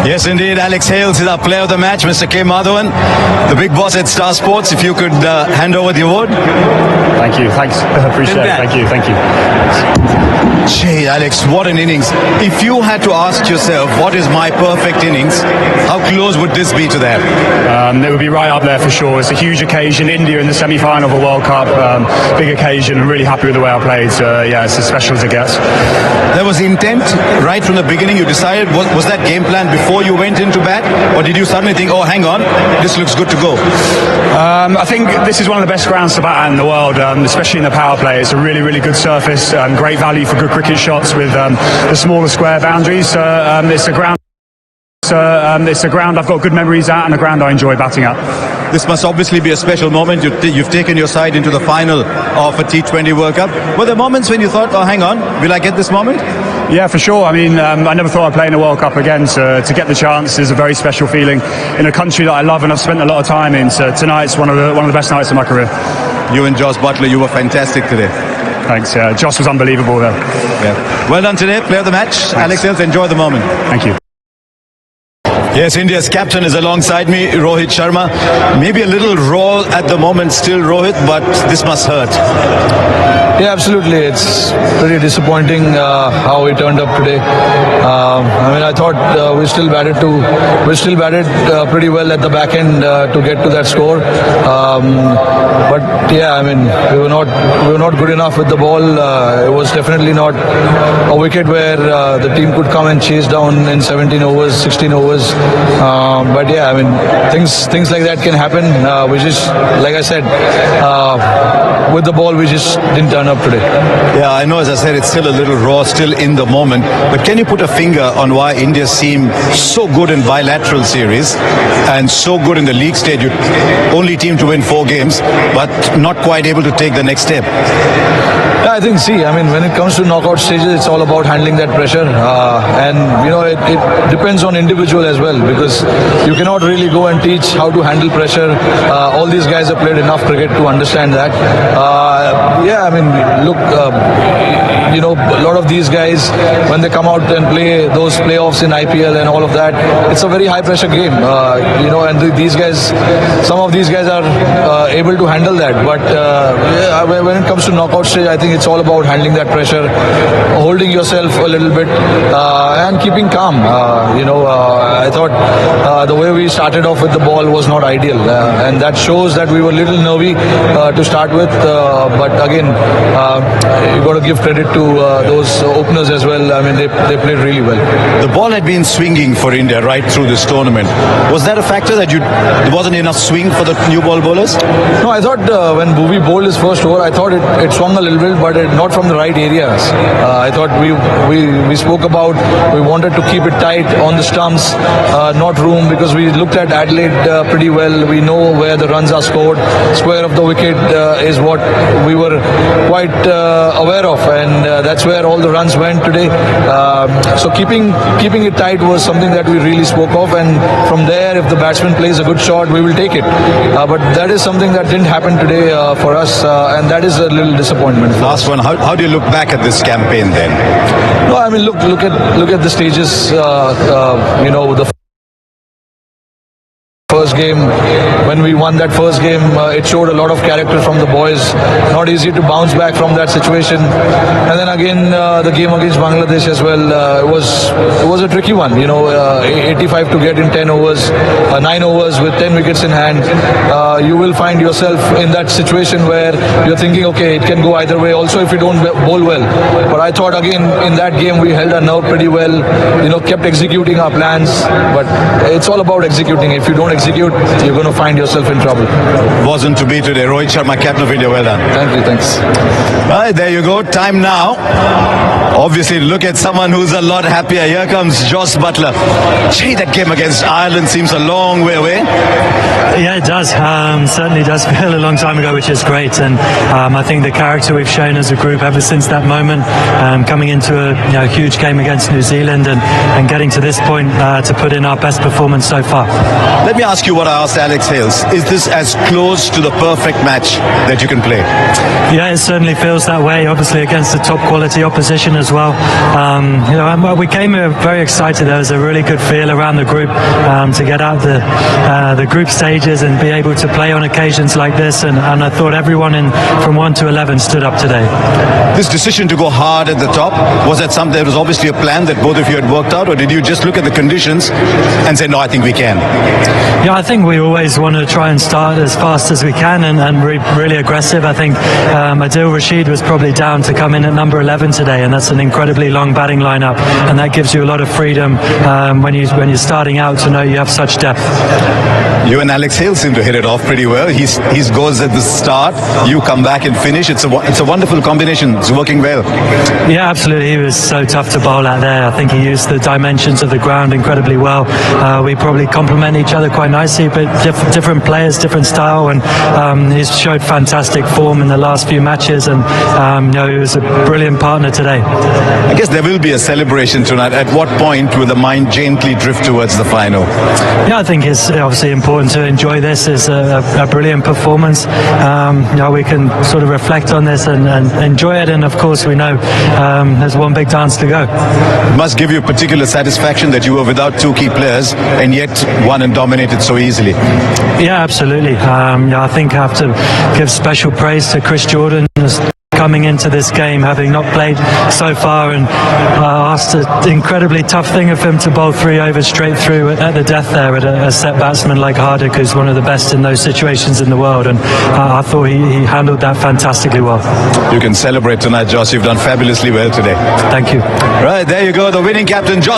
Yes, indeed. Alex Hales is our player of the match, Mr. K. Madhavan, the big boss at Star Sports. If you could hand over the award. Thank you. Thanks. Appreciate it. Thank you. Gee, Alex, what an innings. If you had to ask yourself, what is my perfect innings, how close would this be to that? It would be right up there for sure. It's a huge occasion. India in the semi-final of a World Cup. Big occasion. I'm really happy with the way I played. So, yeah, it's as special as it gets. There was intent right from the beginning. You decided, was that game plan before you went into bat? Or did you suddenly think, oh, hang on, this looks good to go? I think this is one of the best grounds to bat in the world, especially in the power play. It's a really, really good surface. Great value for good cricket shots with the smaller square boundaries. It's a ground. It's a ground I've got good memories at and a ground I enjoy batting at. This must obviously be a special moment. You've taken your side into the final of a T20 World Cup. Were there moments when you thought, oh, hang on, will I get this moment? Yeah, for sure. I mean, I never thought I'd play in a World Cup again, so to get the chance is a very special feeling in a country that I love and I've spent a lot of time in. So tonight's one of the best nights of my career. You and Josh Buttler, you were fantastic today. Thanks. Josh was unbelievable there. Yeah. Well done today, player of the match. Thanks. Alex Hales, enjoy the moment. Thank you. Yes, India's captain is alongside me, Rohit Sharma. Maybe a little raw at the moment still, Rohit, but this must hurt. Yeah, absolutely. It's pretty disappointing how we turned up today. I thought we still batted pretty well at the back end to get to that score. But yeah, we were not good enough with the ball. It was definitely not a wicket where the team could come and chase down in 17 overs, 16 overs. But yeah, things like that can happen. We just, like I said, with the ball, we just didn't turn up today. Yeah, I know, as I said, it's still a little raw, still in the moment. But can you put a finger on why India seemed so good in bilateral series and so good in the league stage? Only team to win 4 games, but not quite able to take the next step. Yeah, I think, when it comes to knockout stages, it's all about handling that pressure. It depends on individual as well, because you cannot really go and teach how to handle pressure. All these guys have played enough cricket to understand that. A lot of these guys, when they come out and play those playoffs in IPL and all of that, it's a very high pressure game. These guys, some of these guys are able to handle that. But when it comes to knockout stage, I think it's all about handling that pressure, holding yourself a little bit, and keeping calm. I thought the way we started off with the ball was not ideal, and that shows that we were a little nervy to start with. But again, you got to give credit to those openers as well. They played really well. The ball had been swinging for India right through this tournament. Was that a factor that there wasn't enough swing for the new ball bowlers? No, I thought when Bhuvi bowled his first over, I thought it swung a little bit, but not from the right areas. I thought we spoke about we wanted to keep it tight on the stumps, not room, because we looked at Adelaide pretty well. We know where the runs are scored. Square of the wicket is what we were quite aware of, and that's where all the runs went today. So keeping it tight was something that we really spoke of, and from there, if the batsman plays a good shot, we will take it. But that is something that didn't happen today for us, and that is a little disappointment. Last one, how do you look back at this campaign then? No, look at the stages. The first game, when we won that first game, it showed a lot of character from the boys. Not easy to bounce back from that situation. And then again, the game against Bangladesh as well, it was a tricky one. 85 to get in 10 overs, 9 overs with 10 wickets in hand. You will find yourself in that situation where you're thinking, okay, it can go either way. Also, if you don't bowl well. But I thought again in that game we held our nerve pretty well. Kept executing our plans. But it's all about executing. If you don't execute, you're going to find yourself in trouble. Wasn't to be today. Rohit Sharma, captain of India, well done. Thank you, thanks. Right, there you go. Time now. Obviously, look at someone who's a lot happier. Here comes Josh Buttler. Gee, that game against Ireland seems a long way away. Yeah, it does. Certainly does feel a long time ago, which is great. And I think the character we've shown as a group ever since that moment, coming into a huge game against New Zealand and getting to this point to put in our best performance so far. Let me ask you what I asked Alex Hales. Is this as close to the perfect match that you can play? Yeah, it certainly feels that way. Obviously against the top quality opposition as as well. We came here very excited. There was a really good feel around the group to get out the group stages and be able to play on occasions like this. And I thought everyone from 1 to 11 stood up today. This decision to go hard at the top, was that something? There was obviously a plan that both of you had worked out, or did you just look at the conditions and say, no, I think we can? Yeah, I think we always want to try and start as fast as we can and really aggressive. I think Adil Rashid was probably down to come in at number 11 today, and that's an incredibly long batting lineup, and that gives you a lot of freedom when you're starting out to know you have such depth. You and Alex Hales seem to hit it off pretty well. He goes at the start, you come back and finish. It's a wonderful combination. It's working well. Yeah, absolutely. He was so tough to bowl out there. I think he used the dimensions of the ground incredibly well. We probably complement each other quite nicely, but different players, different style, and he's showed fantastic form in the last few matches, and he was a brilliant partner today. I guess there will be a celebration tonight. At what point will the mind gently drift towards the final? Yeah, I think it's obviously important to enjoy this. It's a brilliant performance. We can sort of reflect on this and enjoy it, and of course we know there's one big dance to go. It must give you particular satisfaction that you were without two key players and yet won and dominated so easily. Yeah, absolutely. I think I have to give special praise to Chris Jordan coming into this game, having not played so far, and asked an incredibly tough thing of him to bowl 3 overs straight through at the death there at a set batsman like Hardik, who's one of the best in those situations in the world, and I thought he handled that fantastically well. You can celebrate tonight, Joss. You've done fabulously well today. Thank you. Right, there you go, the winning captain, Joss.